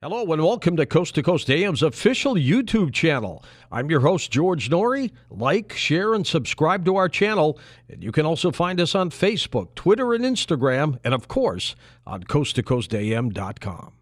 Hello and welcome to Coast AM's official YouTube channel. I'm your host, George Norrie. Like, share, and subscribe to our channel. And you can also find us on Facebook, Twitter, and Instagram, and of course, on coasttocoastam.com.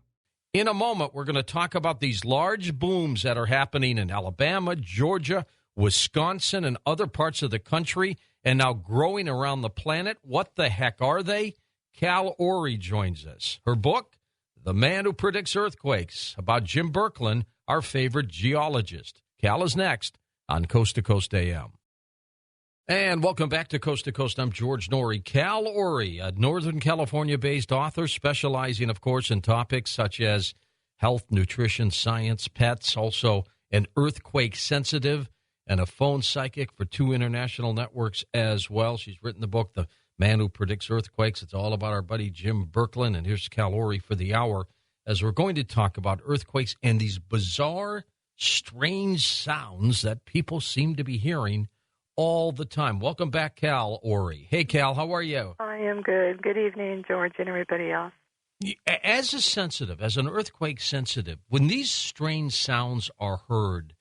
In a moment, we're going to talk about these large booms that are happening in Alabama, Georgia, Wisconsin, and other parts of the country, and now growing around the planet. What the heck are they? Cal Orey joins us. Her book, The Man Who Predicts Earthquakes, about Jim Birkeland, our favorite geologist. Cal is next on Coast to Coast AM. And welcome back to Coast to Coast. I'm George Norrie. Cal Orey, a Northern California-based author specializing, of course, in topics such as health, nutrition, science, pets, also an earthquake sensitive and a phone psychic for 2 international networks as well. She's written the book, The Man Who Predicts Earthquakes. It's all about our buddy Jim Birkeland, and here's Cal Orey for the hour as we're going to talk about earthquakes and these bizarre, strange sounds that people seem to be hearing all the time. Welcome back, Cal Orey. Hey, Cal, how are you? I am good. Good evening, George, and everybody else. As an earthquake sensitive, when these strange sounds are heard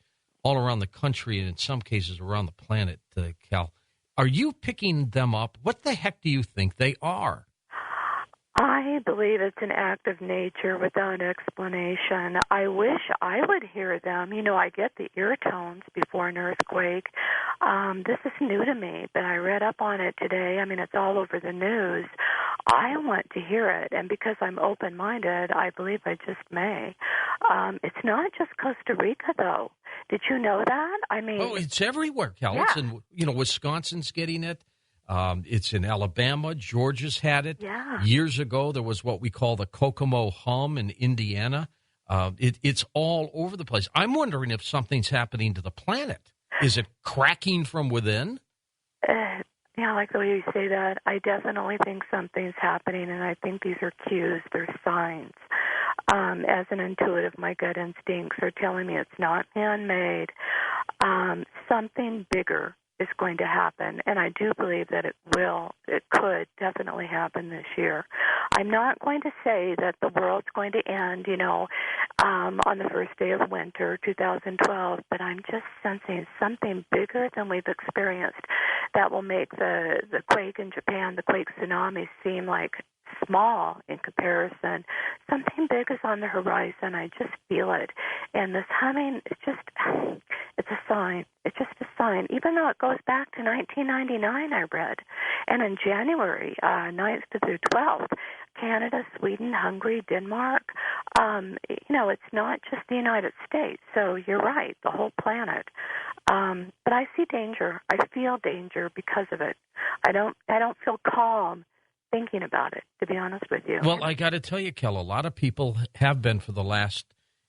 all around the country and in some cases around the planet, Cal, are you picking them up? What the heck do you think they are? I believe it's an act of nature without explanation. I wish I would hear them. You know, I get the ear tones before an earthquake. This is new to me, but I read up on it today. I mean, it's all over the news. I want to hear it, and because I'm open-minded, I believe I just may. It's not just Costa Rica, though. Did you know that? I mean, it's everywhere, Cal. Yeah. It's in, Wisconsin's getting it. It's in Alabama. Georgia's had it. Yeah. Years ago, there was what we call the Kokomo hum in Indiana. It's all over the place. I'm wondering if something's happening to the planet. Is it cracking from within? Yeah, I like the way you say that. I definitely think something's happening, and I think these are cues. They're signs. As an intuitive, my gut instincts are telling me it's not man-made. Something bigger is going to happen, and I do believe that it could definitely happen this year. I'm not going to say that the world's going to end, on the first day of winter, 2012, but I'm just sensing something bigger than we've experienced that will make the quake in Japan, the quake tsunami, seem like small in comparison. Something big is on the horizon. I just feel it. And this humming, it's a sign. It's just a sign. Even though it goes back to 1999, I read. And in January 9th through 12th, Canada, Sweden, Hungary, Denmark, it's not just the United States. So you're right, the whole planet. But I see danger. I feel danger because of it. I don't feel calm thinking about it, to be honest with you. Well, I got to tell you, Kel, a lot of people have been for the last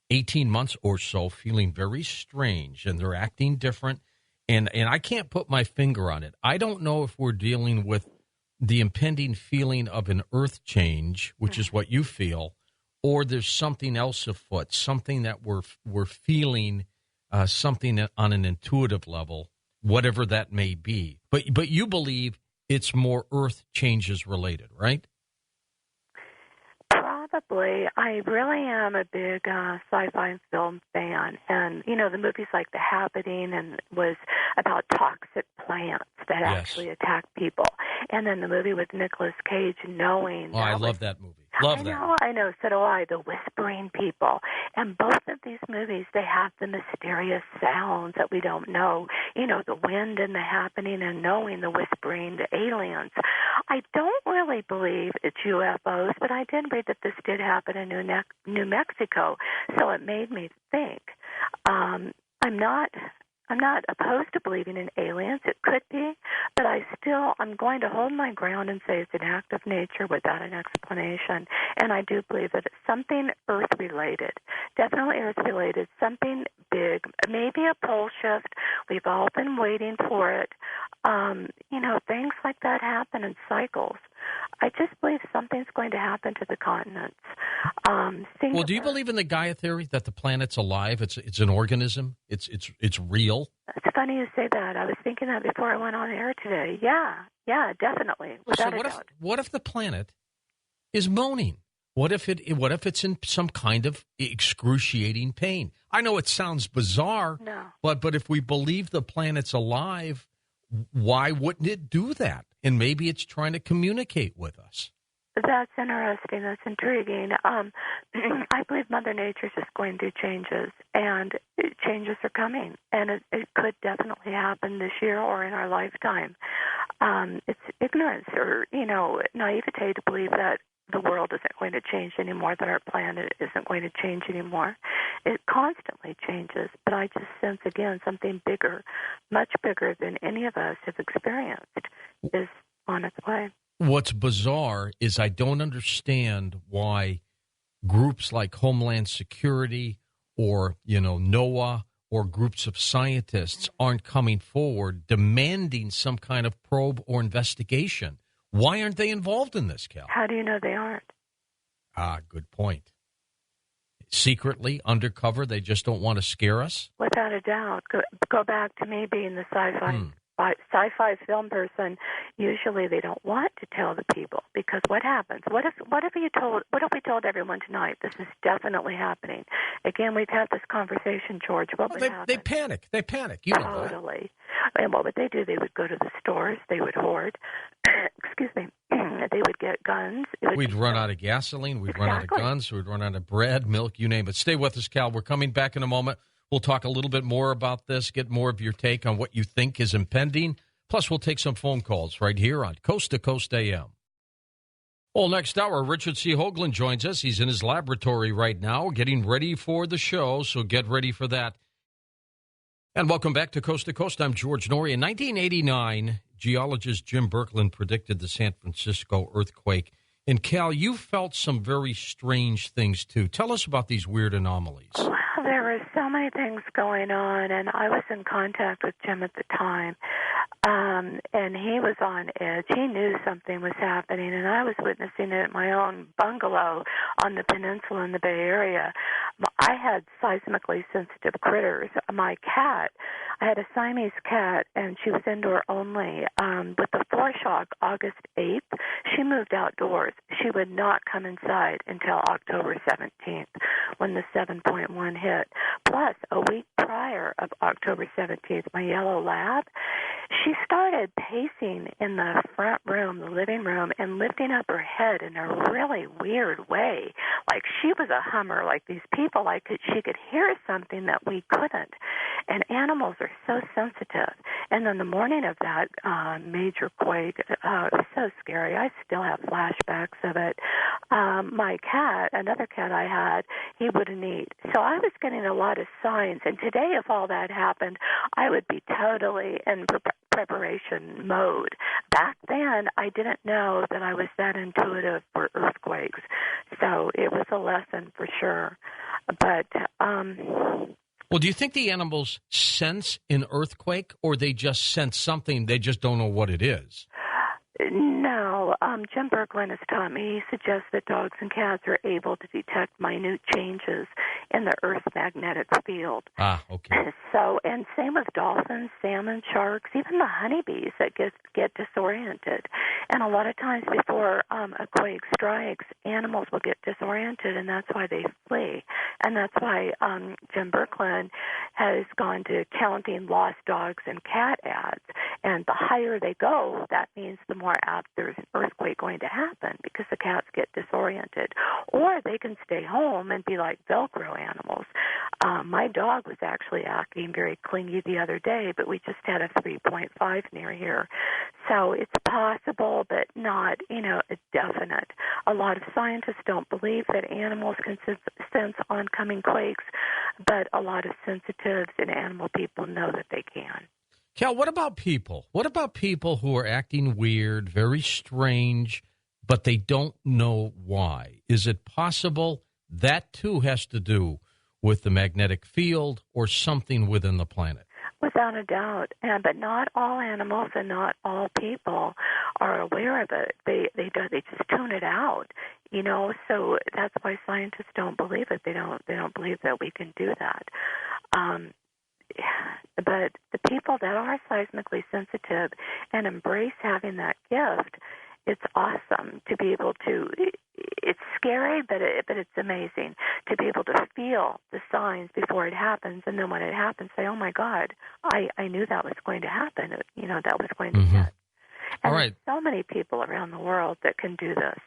18 months or so feeling very strange, and they're acting different, and I can't put my finger on it. I don't know if we're dealing with the impending feeling of an earth change, which is what you feel, or there's something else afoot, something that we're feeling, something on an intuitive level, whatever that may be. But you believe it's more earth changes related, right? Probably. I really am a big sci-fi film fan. And, the movies like The Happening and was about toxic plants that actually attack people. And then the movie with Nicolas Cage, Knowing. Oh, I love that movie. Love that. I know. So do I. The Whispering People. And both of these movies, they have the mysterious sounds that we don't know. The wind and The Happening and Knowing, the whispering, the aliens. I don't really believe it's UFOs, but I did read that this did happen in New Mexico. So it made me think. I'm not opposed to believing in aliens. It could be, but I'm going to hold my ground and say it's an act of nature without an explanation. And I do believe that it's something Earth-related, definitely Earth-related, something big, maybe a pole shift. We've all been waiting for it. Things like that happen in cycles. I just believe something's going to happen to the continents. Well, do you believe in the Gaia theory that the planet's alive? It's an organism. It's real. It's funny you say that. I was thinking that before I went on air today. Yeah, definitely. Without a doubt. What if the planet is moaning? What if it's in some kind of excruciating pain? I know it sounds bizarre, No. but if we believe the planet's alive, why wouldn't it do that? And maybe it's trying to communicate with us. That's interesting. That's intriguing. I believe Mother Nature's just going through changes, and changes are coming, and it could definitely happen this year or in our lifetime. It's ignorance or, naivete to believe that the world isn't going to change anymore, that our planet isn't going to change anymore. It constantly changes, but I just sense, again, something bigger, much bigger than any of us have experienced is on its way. What's bizarre is I don't understand why groups like Homeland Security or, NOAA or groups of scientists aren't coming forward demanding some kind of probe or investigation. Why aren't they involved in this, Cal? How do you know they aren't? Good point. Secretly, undercover, they just don't want to scare us? Without a doubt. Go back to me being the sci-fi film person. Usually they don't want to tell the people, because what happens? What if we told everyone tonight this is definitely happening? Again, we've had this conversation, George. What would happen? They panic. You know totally. And what would they do? They would go to the stores. They would hoard. Excuse me. They would get guns. We'd run out of gasoline. We'd run out of guns. We'd run out of bread, milk, you name it. Stay with us, Cal. We're coming back in a moment. We'll talk a little bit more about this, get more of your take on what you think is impending. Plus, we'll take some phone calls right here on Coast to Coast AM. Well, next hour, Richard C. Hoagland joins us. He's in his laboratory right now getting ready for the show, so get ready for that. And welcome back to Coast. I'm George Norrie. In 1989, geologist Jim Birkeland predicted the San Francisco earthquake. And, Cal, you felt some very strange things, too. Tell us about these weird anomalies. Well, there were so many things going on, and I was in contact with Jim at the time. And he was on edge. He knew something was happening, and I was witnessing it at my own bungalow on the peninsula in the Bay Area. I had seismically sensitive critters. My cat, I had a Siamese cat, and she was indoor only. With the foreshock, August 8th, she moved outdoors. She would not come inside until October 17th, when the 7.1 hit. Plus, a week prior of October 17th, my yellow lab, she started pacing in the front room, the living room, and lifting up her head in a really weird way. Like she was a hummer, like these people, she could hear something that we couldn't. And animals are so sensitive. And then the morning of that major quake, it was so scary. I still have flashbacks of it. My cat, another cat I had, he wouldn't eat. So I was getting a lot of signs. And today, if all that happened, I would be totally in preparation mode. Back then, I didn't know that I was that intuitive for earthquakes. So it was a lesson for sure. But well, do you think the animals sense an earthquake, or they just sense something, they just don't know what it is? No. Jim Birkeland has taught me, he suggests that dogs and cats are able to detect minute changes in the Earth's magnetic field. Okay. So, and same with dolphins, salmon, sharks, even the honeybees that get disoriented. And a lot of times before a quake strikes, animals will get disoriented, and that's why they flee. And that's why Jim Birkeland has gone to counting lost dogs and cat ads. And the higher they go, that means the more apt there's an earthquake going to happen, because the cats get disoriented. Or they can stay home and be like Velcro animals. My dog was actually acting very clingy the other day, but we just had a 3.5 near here. So it's possible, but not, a definite. A lot of scientists don't believe that animals can sense oncoming quakes, but a lot of sensitives and animal people know that they can. Cal, what about people? What about people who are acting weird, very strange, but they don't know why? Is it possible that, too, has to do with the magnetic field or something within the planet? Without a doubt. But not all animals and not all people are aware of it. They just tune it out. So that's why scientists don't believe it. They don't believe that we can do that. But the people that are seismically sensitive and embrace having that gift, it's awesome to be able to. It's scary, but it's amazing to be able to feel the signs before it happens, and then when it happens, say, "Oh my God, I knew that was going to happen. That was going to hit." And All right. there's so many people around the world that can do this,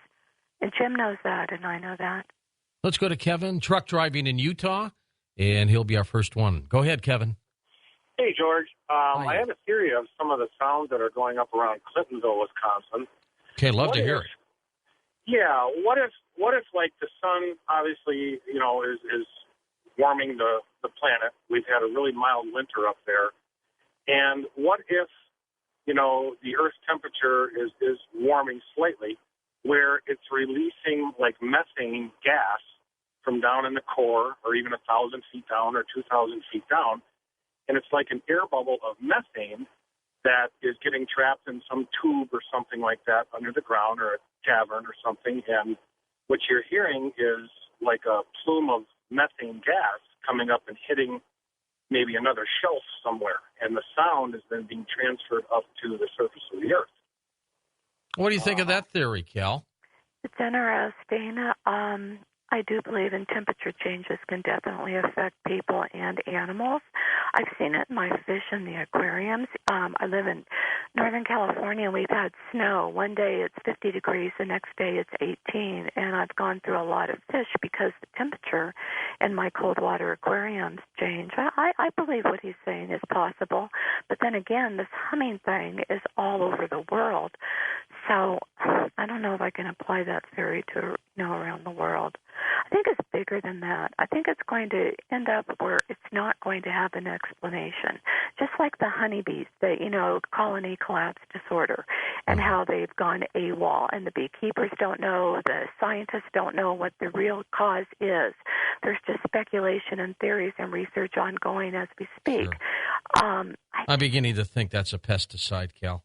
and Jim knows that, and I know that. Let's go to Kevin, truck driving in Utah, and he'll be our first one. Go ahead, Kevin. Hey, George. I have a theory of some of the sounds that are going up around Clintonville, Wisconsin. Okay, love to hear it. Yeah, what if like the sun obviously, is warming the planet. We've had a really mild winter up there. And what if, the Earth's temperature is warming slightly, where it's releasing like methane gas from down in the core, or even 1,000 feet down or 2,000 feet down, and it's like an air bubble of methane that is getting trapped in some tube or something like that under the ground, or a cavern or something, and what you're hearing is like a plume of methane gas coming up and hitting maybe another shelf somewhere, and the sound is then being transferred up to the surface of the Earth. What do you think of that theory, Cal? It's interesting. I do believe in temperature changes can definitely affect people and animals. I've seen it in my fish in the aquariums. I live in Northern California, and we've had snow. One day it's 50 degrees, the next day it's 18, and I've gone through a lot of fish because the temperature in my cold water aquariums change. I believe what he's saying is possible, but then again, this humming thing is all over the world, so I don't know if I can apply that theory to around the world. I think it's bigger than that. I think it's going to end up where it's not going to have an explanation. Just like the honeybees, the colony collapse disorder, and how they've gone AWOL, and the beekeepers don't know, the scientists don't know what the real cause is. There's just speculation and theories and research ongoing as we speak. Sure. I'm beginning to think that's a pesticide, Cal.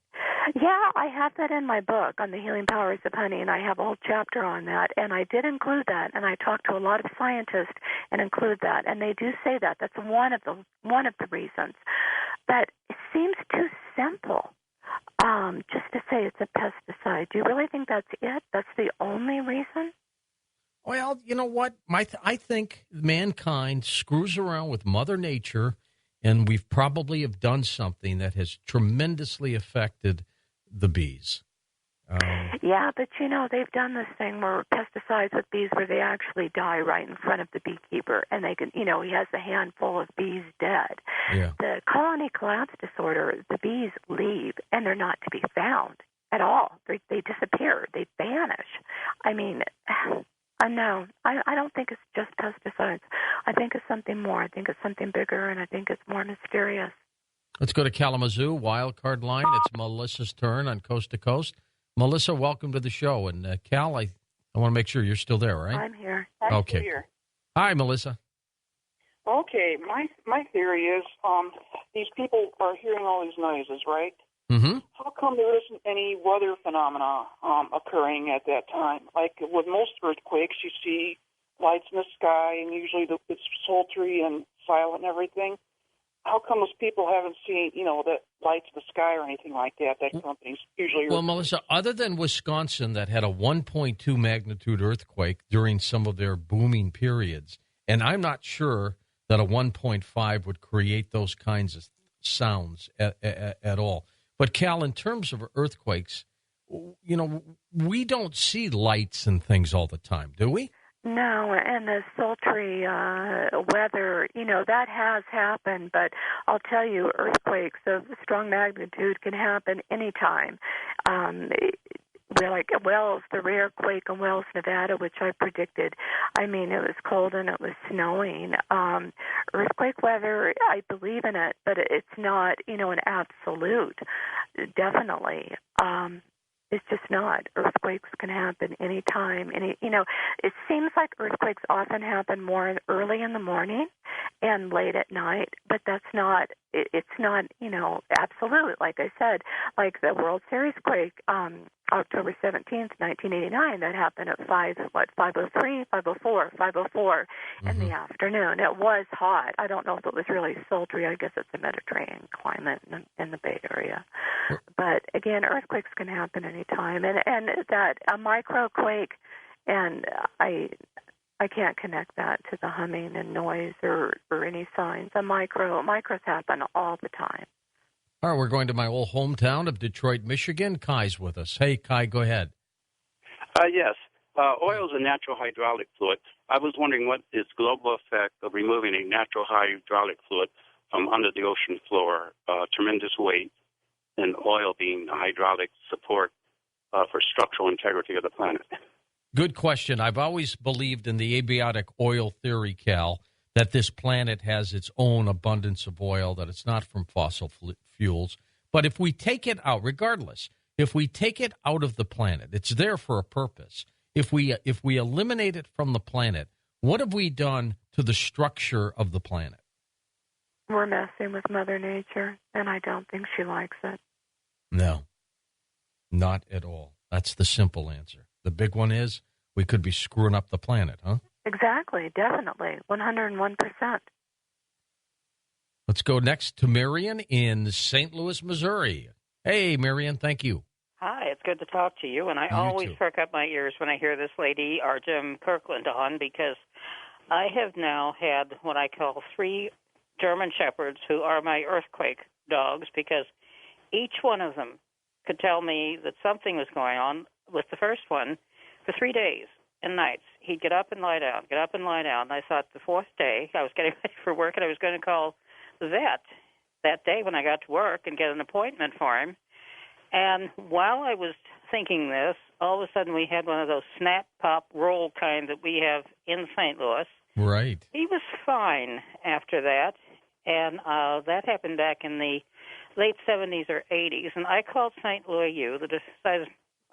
Yeah, I have that in my book on the healing powers of honey, and I have a whole chapter on that, and I did include that, and I talked to a lot of scientists and include that, and they do say that. That's one of the reasons. But it seems too simple just to say it's a pesticide. Do you really think that's it? That's the only reason? Well, you know what? I think mankind screws around with Mother Nature, and we've probably have done something that has tremendously affected the bees. Yeah, but they've done this thing where pesticides with bees where they actually die right in front of the beekeeper, and they can, he has a handful of bees dead. Yeah. The colony collapse disorder, the bees leave, and they're not to be found at all. They disappear. They vanish. I mean, no, I don't think it's just pesticides. I think it's something more. I think it's something bigger, and I think it's more mysterious. Let's go to Kalamazoo, wildcard line. It's Melissa's turn on Coast to Coast. Melissa, welcome to the show. And Cal, I want to make sure you're still there, right? I'm here. I'm okay. Here. Hi, Melissa. Okay, my theory is these people are hearing all these noises, right? Mm-hmm. How come there isn't any weather phenomena occurring at that time? Like with most earthquakes, you see lights in the sky, and usually it's sultry and silent and everything. How come those people haven't seen, the lights in the sky or anything like that? That companies usually. Well, Melissa, other than Wisconsin that had a 1.2 magnitude earthquake during some of their booming periods, and I'm not sure that a 1.5 would create those kinds of sounds at all. But Cal, in terms of earthquakes, we don't see lights and things all the time, do we? No, and the sultry weather, that has happened. But I'll tell you, earthquakes of strong magnitude can happen anytime. Like Wells, the rare quake in Wells, Nevada, which I predicted. I mean, it was cold and it was snowing. Earthquake weather, I believe in it, but it's not, an absolute. Definitely. It's just not. Earthquakes can happen anytime. It seems like earthquakes often happen more early in the morning, and late at night, but that's not, it's not, absolute. Like I said, like the World Series quake, October 17th, 1989, that happened at 5:03, 5:04, 5:04 in the afternoon. It was hot. I don't know if it was really sultry. I guess it's a Mediterranean climate in the Bay Area. But again, earthquakes can happen anytime. And that, a micro quake, and I can't connect that to the humming and noise or any signs. Micros happen all the time. All right, we're going to my old hometown of Detroit, Michigan. Kai's with us. Hey, Kai, go ahead. Yes. Oil is a natural hydraulic fluid. I was wondering what is the global effect of removing a natural hydraulic fluid from under the ocean floor, tremendous weight, and oil being a hydraulic support for structural integrity of the planet. Good question. I've always believed in the abiotic oil theory, Cal, that this planet has its own abundance of oil, that it's not from fossil fuels. But if we take it out, regardless, if we take it out of the planet, it's there for a purpose. If we eliminate it from the planet, what have we done to the structure of the planet? We're messing with Mother Nature, and I don't think she likes it. No, not at all. That's the simple answer. The big one is we could be screwing up the planet, huh? Exactly, definitely, 101%. Let's go next to Marion in St. Louis, Missouri. Hey, Marion, thank you. Hi, it's good to talk to you, and I always perk up my ears when I hear this lady, our Jim Kirkland, on, because I have now had what I call 3 German Shepherds who are my earthquake dogs, because each one of them could tell me that something was going on. With the first one, for 3 days and nights, he'd get up and lie down, get up and lie down. And I thought the 4th day, I was getting ready for work, and I was going to call the vet that day when I got to work and get an appointment for him. And while I was thinking this, all of a sudden we had one of those snap, pop, roll kind that we have in St. Louis. Right. He was fine after that, and that happened back in the late 70s or 80s. And I called St. Louis U, the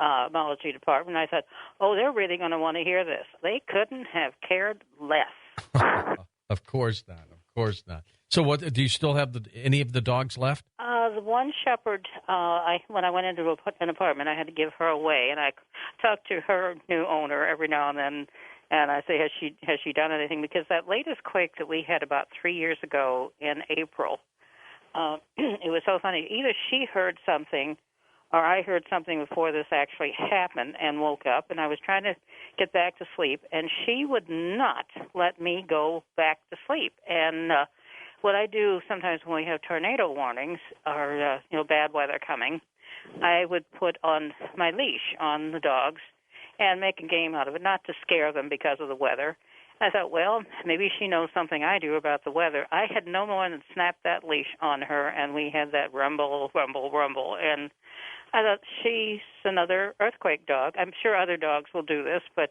seismology department. I thought, they're really going to want to hear this. They couldn't have cared less. Of course not. Of course not. So, what do you still have? Any of the dogs left? The one shepherd. When I went into an apartment, I had to give her away, and I talked to her new owner every now and then, and I say, has she done anything? Because that latest quake that we had about 3 years ago in April, it was so funny. Either she heard something, or I heard something before this actually happened and woke up, and I was trying to get back to sleep, and she would not let me go back to sleep. And what I do sometimes when we have tornado warnings or bad weather coming, I would put on my leash on the dogs and make a game out of it, not to scare them because of the weather. I thought, well, maybe she knows something I do about the weather. I had no more than snapped that leash on her, and we had that rumble, rumble, rumble. And I thought, she's another earthquake dog. I'm sure other dogs will do this, but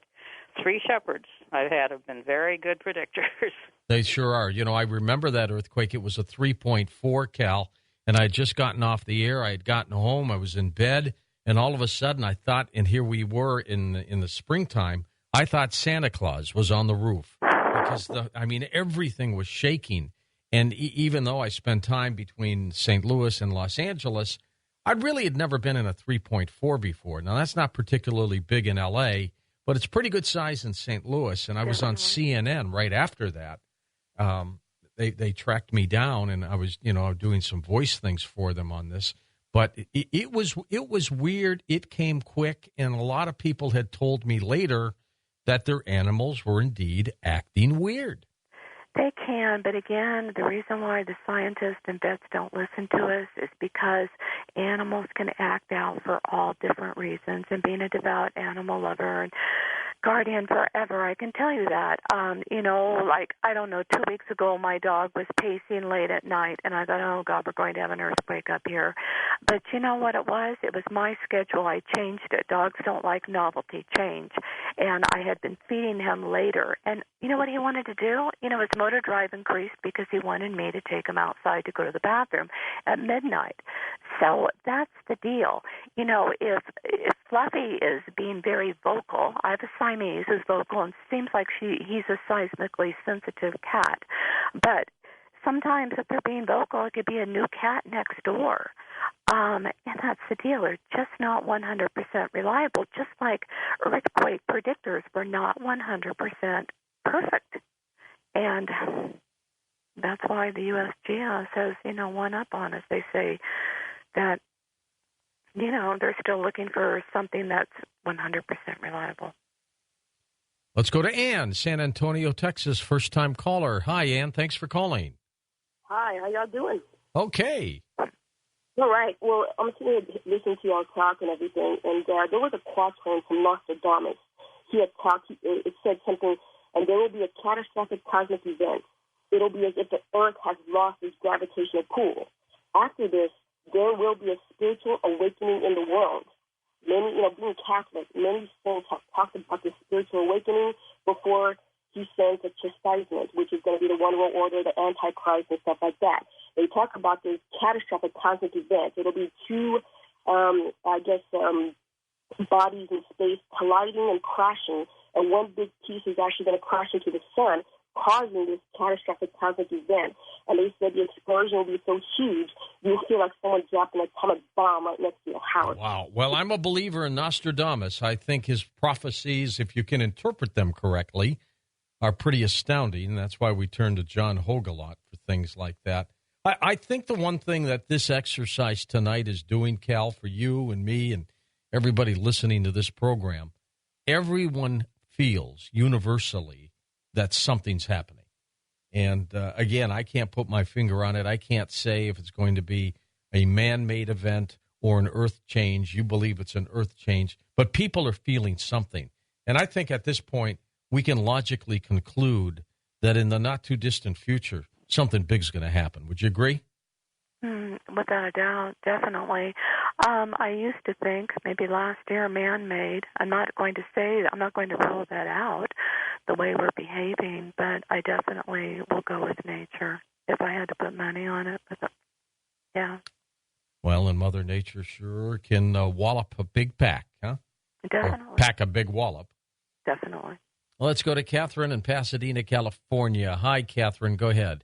3 shepherds I've had have been very good predictors. They sure are. I remember that earthquake. It was a 3.4, Cal, and I had just gotten off the air. I had gotten home. I was in bed, and all of a sudden I thought, and here we were in the springtime, I thought Santa Claus was on the roof because, everything was shaking. And even though I spent time between St. Louis and Los Angeles, I really had never been in a 3.4 before. Now, that's not particularly big in L.A., but it's pretty good size in St. Louis. And I was on CNN right after that. They tracked me down, and I was, doing some voice things for them on this. But it was weird. It came quick, and a lot of people had told me later that their animals were indeed acting weird. They can, but again, the reason why the scientists and vets don't listen to us is because animals can act out for all different reasons. And being a devout animal lover and guardian forever, I can tell you that. 2 weeks ago, my dog was pacing late at night, and I thought, oh, God, we're going to have an earthquake up here. But you know what it was? It was my schedule. I changed it. Dogs don't like novelty change. And I had been feeding him later. And you know what he wanted to do? His motor drive increased because he wanted me to take him outside to go to the bathroom at midnight. So that's the deal. If Fluffy is being very vocal, I have a Siamese who's vocal, and seems like he's a seismically sensitive cat. But sometimes if they're being vocal, it could be a new cat next door. And that's the deal. They're just not 100% reliable, just like earthquake predictors were not 100% perfect. And that's why the USGS has, one up on us. They say that, they're still looking for something that's 100% reliable. Let's go to Ann, San Antonio, Texas, first-time caller. Hi, Ann. Thanks for calling. Hi, how y'all doing? Okay. All right. Well, I'm sitting here listening to y'all talk and everything, and there was a quote from Nostradamus. He had talked, it said something, and there will be a catastrophic cosmic event. It'll be as if the Earth has lost its gravitational pull. After this, there will be a spiritual awakening in the world. Many, being Catholic, many saints have talked about the spiritual awakening before he sends a chastisement, which is going to be the one world order, the Antichrist, and stuff like that. They talk about this catastrophic cosmic event. It'll be two, bodies in space colliding and crashing, and one big piece is actually going to crash into the sun, causing this catastrophic cosmic event. And they said the explosion will be so huge, you'll feel like someone dropped an atomic bomb right next to your house. Wow. Well, I'm a believer in Nostradamus. I think his prophecies, if you can interpret them correctly, are pretty astounding. That's why we turn to John Hoag a lot for things like that. I think the one thing that this exercise tonight is doing, Cal, for you and me and everybody listening to this program, everyone feels universally that something's happening. And, again, I can't put my finger on it. I can't say if it's going to be a man-made event or an earth change. You believe it's an earth change. But people are feeling something. And I think at this point we can logically conclude that in the not-too-distant future, something big's going to happen. Would you agree? Without a doubt, definitely. I used to think maybe last year man-made. I'm not going to rule that out the way we're behaving, but I definitely will go with nature if I had to put money on it. Yeah. Well, and Mother Nature sure can wallop a big pack, huh? Definitely. Or pack a big wallop. Definitely. Well, let's go to Catherine in Pasadena, California. Hi, Catherine. Go ahead.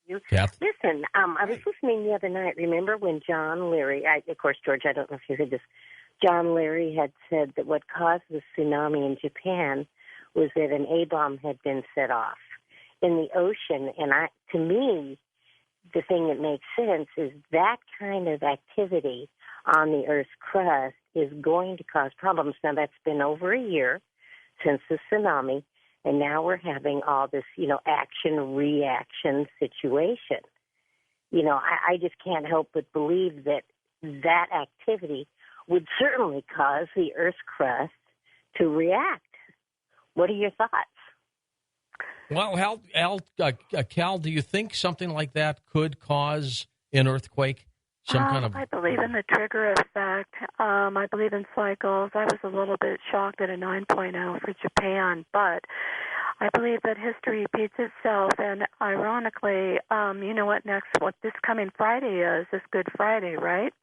Listen, I was listening the other night. Remember when John Leary, of course, George, I don't know if you heard this, John Leary had said that what caused the tsunami in Japan was that an A-bomb had been set off in the ocean. And to me, the thing that makes sense is that kind of activity on the Earth's crust is going to cause problems. Now, that's been over a year since the tsunami. And now we're having all this, action-reaction situation. I just can't help but believe that activity would certainly cause the Earth's crust to react. What are your thoughts? Well, Cal, do you think something like that could cause an earthquake? I believe in the trigger effect. I believe in cycles. I was a little bit shocked at a 9.0 for Japan, but I believe that history repeats itself. And ironically, you know what this coming Friday is Good Friday, right?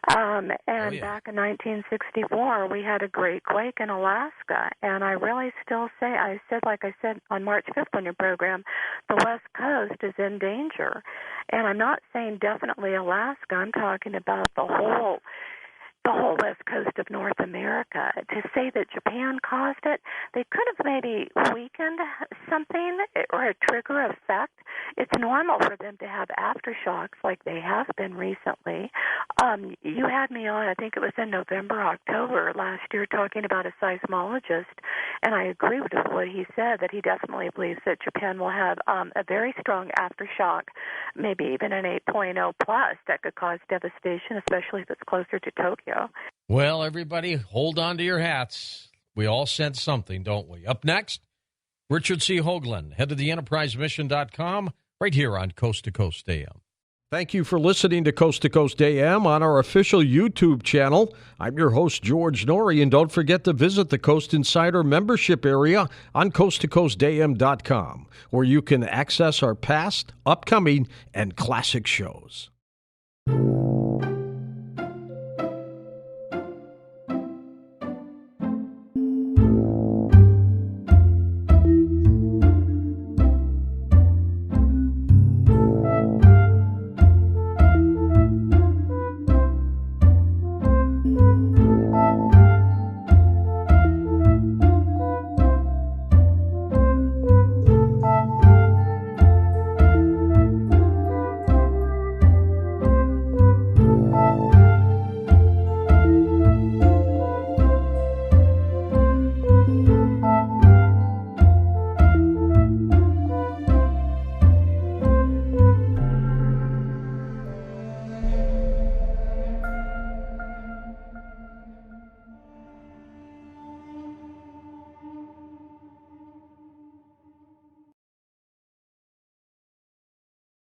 Back in 1964, we had a great quake in Alaska. And I really still say, like I said on March 5th on your program, the West Coast is in danger. And I'm not saying definitely Alaska. I'm talking about the whole west coast of North America. To say that Japan caused it, they could have maybe weakened something or a trigger effect. It's normal for them to have aftershocks like they have been recently. You had me on, I think it was in November, October last year, talking about a seismologist, and I agree with what he said, that he definitely believes that Japan will have a very strong aftershock, maybe even an 8.0 plus that could cause devastation, especially if it's closer to Tokyo. Well, everybody, hold on to your hats. We all sense something, don't we? Up next, Richard C. Hoagland, head of the EnterpriseMission.com, right here on Coast to Coast AM. Thank you for listening to Coast AM on our official YouTube channel. I'm your host, George Norrie, and don't forget to visit the Coast Insider membership area on coasttocoastam.com, where you can access our past, upcoming, and classic shows.